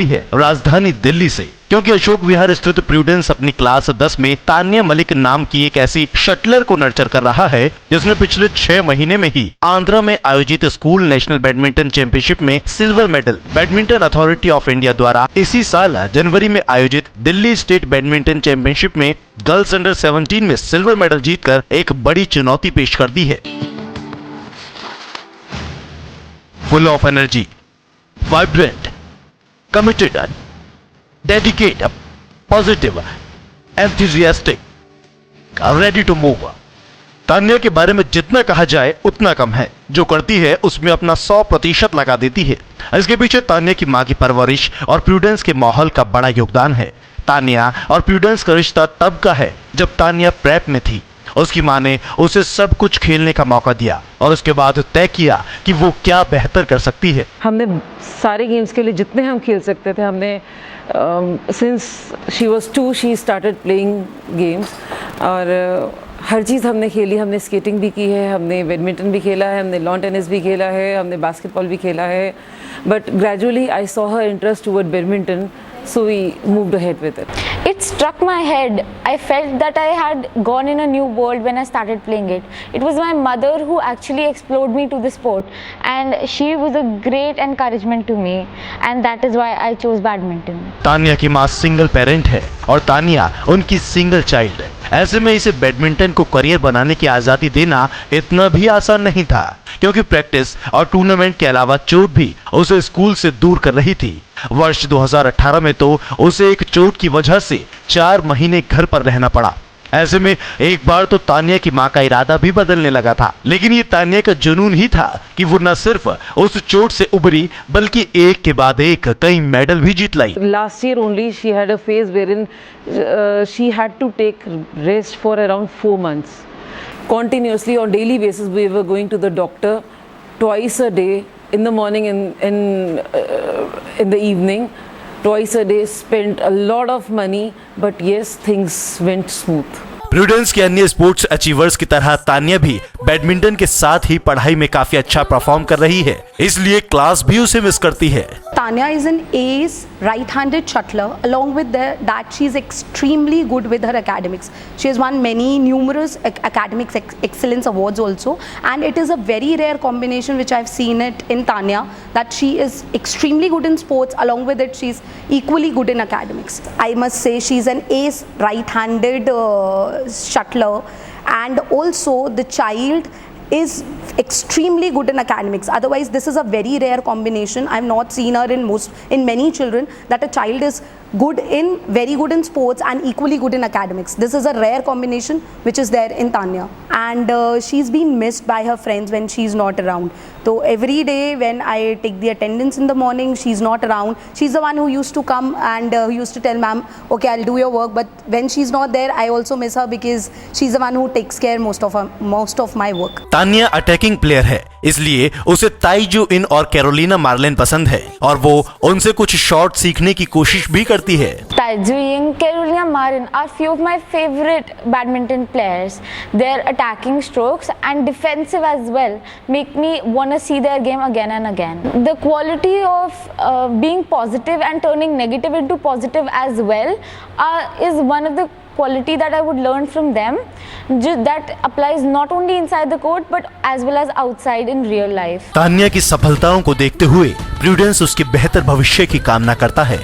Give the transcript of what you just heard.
वाली है राजधानी दिल्ली से, क्योंकि अशोक विहार स्थित प्रूडेंस अपनी क्लास 10 में तान्या मलिक नाम की एक ऐसी शटलर को नर्चर कर रहा है जिसने पिछले 6 महीने में ही आंध्रा में आयोजित स्कूल नेशनल बैडमिंटन चैंपियनशिप में silver medal badminton authority of India द्वारा इसी साल जनवरी में आयोजित दिल्ली स्टेट बैडमिंटन चैंपियनशिप में गर्ल्स अंडर 17 में सिल्वर मेडल जीतकर एक बड़ी चुनौती पेश कर दी है। Full of energy, vibrant, committed, dedicated, positive, enthusiastic, ready to move. Tanya के बारे में जितना कहा जाए उतना कम है। जो करती है उसमें अपना 100% लगा देती है। इसके पीछे तान्या की मां की परवरिश और प्रूडेंस के माहौल का बड़ा योगदान है। तान्या और प्रूडेंस का रिश्ता तब का है जब तान्या प्रेप में थी। उसकी मां ने उसे सब कुछ खेलने का मौका दिया और उसके बाद तय किया कि वो क्या बेहतर कर सकती है। हमने सारे गेम्स के लिए जितने हम खेल सकते थे, हमने since she was 2 she started playing games और हर चीज़ हमने खेली। हमने स्केटिंग भी की है, हमने बैडमिंटन भी खेला है, हमने लॉन टेनिस भी खेला है, हमने बास्केटबॉल भी खेला है। But gradually I saw her interest toward badminton, so we moved ahead with it. It struck my head. I felt that I had gone in a new world when I started playing it. It was my mother who actually explored me to the sport, and she was a great encouragement to me, and that is why I chose badminton. Tanya की मां single parent है और तान्या उनकी single child है। ऐसे में इसे badminton को करियर बनाने की आजादी देना इतना भी आसान नहीं था, क्योंकि प्रैक्टिस और टूर्नामेंट के अलावा चोट भी उसे स्कूल से दूर कर रही थी। वर्ष 2018 में तो उसे एक चोट की वजह से 4 महीने घर पर रहना पड़ा। ऐसे में एक बार तो तान्या की मां का इरादा भी बदलने लगा था, लेकिन ये तान्या का जुनून ही था कि वो न सिर्फ उस चोट से उबरी बल्कि एक के बाद एक कई मेडल भी जीत लाई। Last year only she had a phase wherein she had to take rest for around 4 months. Continuously on daily basis we were going to the doctor twice a day, in the morning and in the evening, twice a day. Spent a lot of money, but yes, things went smooth. Prudence के अन्य sports achievers की तरह तान्या भी badminton के साथ ही पढ़ाई में काफी अच्छा परफॉर्म कर रही है, इसलिए क्लास भी उसे मिस करती है। Tanya is an ace right-handed shuttler. Along with that, she is extremely good with her academics. She has won numerous academics excellence awards also, and it is a very rare combination which I've seen it in Tanya, that she is extremely good in sports. Along with it, she's equally good in academics. I must say she's an ace right-handed shuttler, and also the child is extremely good in academics. Otherwise this is a very rare combination. I have not seen her in many children that a child is very good in sports and equally good in academics. This is a rare combination which is there in Tanya, and she's been missed by her friends when she's not around. So every day when I take the attendance in the morning, she's not around. She's the one who used to come and who used to tell ma'am, okay, I'll do your work. But when she's not there, I also miss her because she's the one who takes care most of my work. Tanya attacking player है, इसलिए उसे ताई जू इन और Carolina Marlin पसंद है और वो उनसे कुछ शॉट सीखने की कोशिश भी करती है। Tai Tzu Ying, Carolina Marin are few of my favorite badminton players. Their attacking strokes and defensive as well make me want to see their game again and again. The quality of being positive and turning negative into positive as well is one of the quality that I would learn from them, that applies not only inside the court but as well as outside in real life. Tanya की सफलताओं को देखते हुए prudence उसके बेहतर भविष्य की कामना करता है।